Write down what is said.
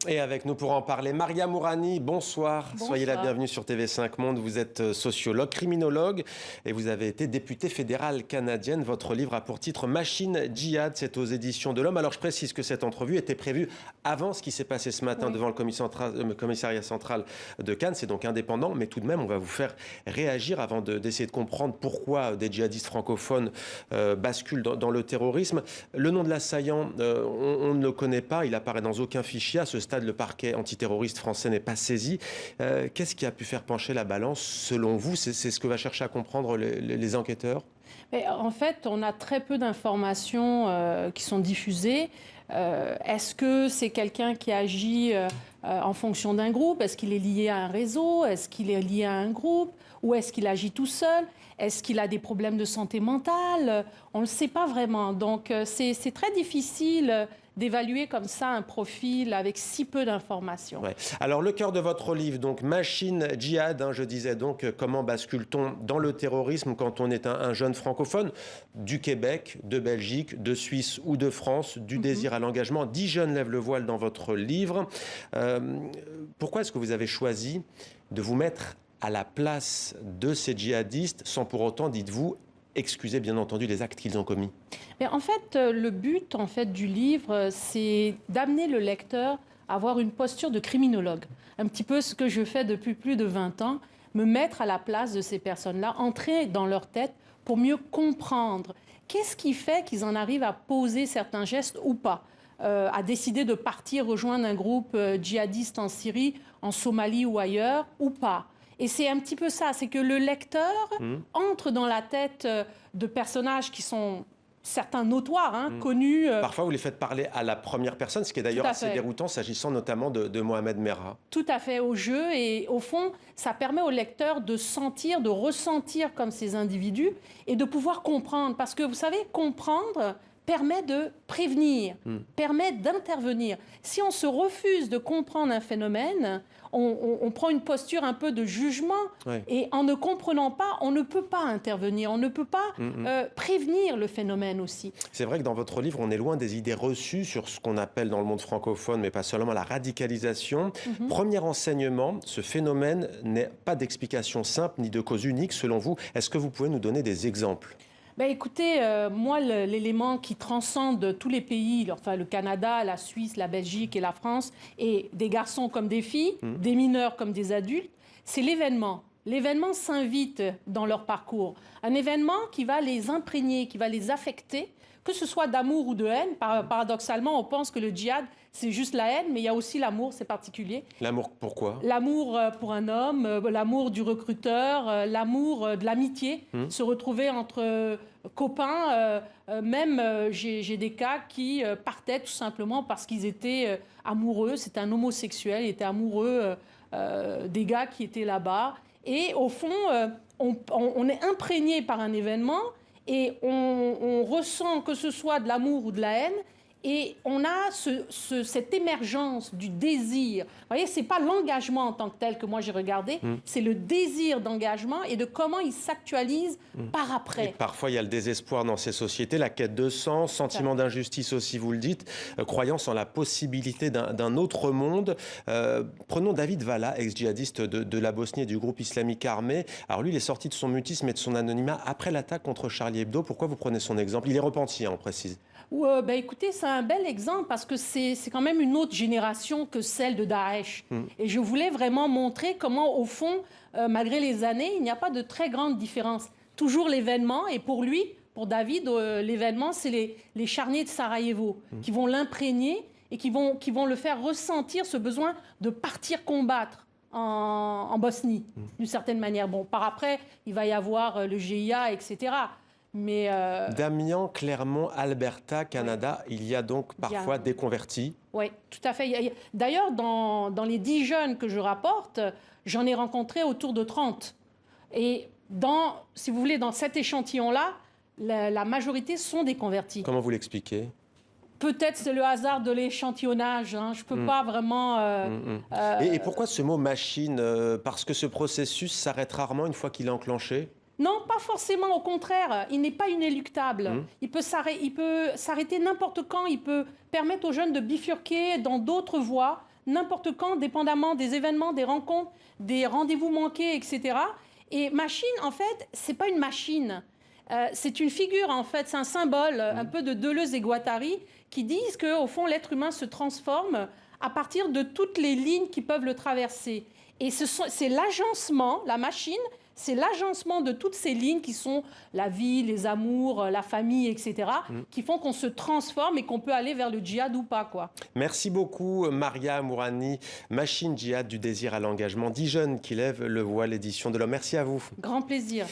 Et avec nous pour en parler, Maria Mourani, bonsoir. Bonsoir. Soyez la bienvenue sur TV5 Monde. Vous êtes sociologue, criminologue et vous avez été députée fédérale canadienne. Votre livre a pour titre Machine Djihad, c'est aux éditions de l'Homme. Alors je précise que cette entrevue était prévue avant ce qui s'est passé ce matin devant le commissariat central de Cannes. C'est donc indépendant, mais tout de même on va vous faire réagir avant d'essayer de comprendre pourquoi des djihadistes francophones basculent dans le terrorisme. Le nom de l'assaillant, on ne le connaît pas, il apparaît dans aucun fichier. À ce stade, le parquet antiterroriste français n'est pas saisi. Qu'est-ce qui a pu faire pencher la balance selon vous? C'est ce que va chercher à comprendre les enquêteurs? Mais en fait, on a très peu d'informations qui sont diffusées. Est-ce que c'est quelqu'un qui agit en fonction d'un groupe? Est-ce qu'il est lié à un réseau? Est-ce qu'il est lié à un groupe? Ou est-ce qu'il agit tout seul? Est-ce qu'il a des problèmes de santé mentale? On ne le sait pas vraiment. Donc, c'est très difficile d'évaluer comme ça un profil avec si peu d'informations. Ouais. Alors, le cœur de votre livre, donc Machine Djihad, je disais donc, comment bascule-t-on dans le terrorisme quand on est un jeune francophone du Québec, de Belgique, de Suisse ou de France, du désir à l'engagement. 10 jeunes lèvent le voile dans votre livre. Pourquoi est-ce que vous avez choisi de vous mettre à la place de ces djihadistes sans pour autant, dites-vous, excuser bien entendu les actes qu'ils ont commis? Mais en fait, le but du livre, c'est d'amener le lecteur à avoir une posture de criminologue. Un petit peu ce que je fais depuis plus de 20 ans, me mettre à la place de ces personnes-là, entrer dans leur tête pour mieux comprendre qu'est-ce qui fait qu'ils en arrivent à poser certains gestes ou pas, à décider de partir rejoindre un groupe djihadiste en Syrie, en Somalie ou ailleurs, ou pas. Et c'est un petit peu ça, c'est que le lecteur entre dans la tête de personnages qui sont certains notoires, connus. Parfois, vous les faites parler à la première personne, ce qui est d'ailleurs assez déroutant, s'agissant notamment de Mohamed Merah. Tout à fait, au jeu. Et au fond, ça permet au lecteur de sentir, de ressentir comme ces individus et de pouvoir comprendre. Parce que, vous savez, comprendre permet de prévenir, permet d'intervenir. Si on se refuse de comprendre un phénomène, on prend une posture un peu de jugement. Et en ne comprenant pas, on ne peut pas intervenir, on ne peut pas prévenir le phénomène aussi. C'est vrai que dans votre livre, on est loin des idées reçues sur ce qu'on appelle dans le monde francophone, mais pas seulement, la radicalisation. Premier enseignement, ce phénomène n'est pas d'explication simple ni de cause unique selon vous. Est-ce que vous pouvez nous donner des exemples? Ben écoutez, moi, l'élément qui transcende tous les pays, enfin le Canada, la Suisse, la Belgique et la France, et des garçons comme des filles, des mineurs comme des adultes, c'est l'événement. L'événement s'invite dans leur parcours. Un événement qui va les imprégner, qui va les affecter, que ce soit d'amour ou de haine. Paradoxalement, on pense que le djihad, c'est juste la haine, mais il y a aussi l'amour, c'est particulier. L'amour, pourquoi? L'amour pour un homme, l'amour du recruteur, l'amour de l'amitié, se retrouver entre copains. J'ai des cas qui partaient tout simplement parce qu'ils étaient amoureux. C'était un homosexuel, il était amoureux des gars qui étaient là-bas. Et au fond, on est imprégné par un événement et on ressent que ce soit de l'amour ou de la haine. Et on a cette émergence du désir. Vous voyez, ce n'est pas l'engagement en tant que tel que moi j'ai regardé, c'est le désir d'engagement et de comment il s'actualise par après. Et parfois, il y a le désespoir dans ces sociétés, la quête de sens, sentiment d'injustice aussi, vous le dites, croyance en la possibilité d'un autre monde. Prenons David Valla, ex-djihadiste de la Bosnie et du groupe islamique armé. Alors lui, il est sorti de son mutisme et de son anonymat après l'attaque contre Charlie Hebdo. Pourquoi vous prenez son exemple? Il est repenti, on précise. Écoutez, c'est un bel exemple parce que c'est quand même une autre génération que celle de Daesh. Et je voulais vraiment montrer comment, au fond, malgré les années, il n'y a pas de très grande différence. Toujours l'événement, et pour lui, pour David, l'événement, c'est les charniers de Sarajevo qui vont l'imprégner et qui vont le faire ressentir ce besoin de partir combattre en Bosnie, d'une certaine manière. Bon, par après, il va y avoir le GIA, etc., mais Damian, Clermont, Alberta, Canada, il y a donc parfois des convertis. Oui, tout à fait. D'ailleurs, dans les 10 jeunes que je rapporte, j'en ai rencontré autour de 30. Et si vous voulez, dans cet échantillon-là, la majorité sont des convertis. Comment vous l'expliquez? Peut-être c'est le hasard de l'échantillonnage. Je ne peux pas vraiment... Et pourquoi ce mot « machine » Parce que ce processus s'arrête rarement une fois qu'il est enclenché? Non, pas forcément, au contraire, il n'est pas inéluctable. Il peut s'arrêter n'importe quand, il peut permettre aux jeunes de bifurquer dans d'autres voies, n'importe quand, dépendamment des événements, des rencontres, des rendez-vous manqués, etc. Et machine, en fait, c'est pas une machine. C'est une figure, en fait, c'est un symbole un peu de Deleuze et Guattari qui disent qu'au fond, l'être humain se transforme à partir de toutes les lignes qui peuvent le traverser. Et c'est l'agencement, la machine, c'est l'agencement de toutes ces lignes qui sont la vie, les amours, la famille, etc., qui font qu'on se transforme et qu'on peut aller vers le djihad ou pas, quoi. Merci beaucoup, Maria Mourani, Machine Djihad du désir à l'engagement. 10 jeunes qui lèvent le voile, l'édition de l'Homme. Merci à vous. Grand plaisir.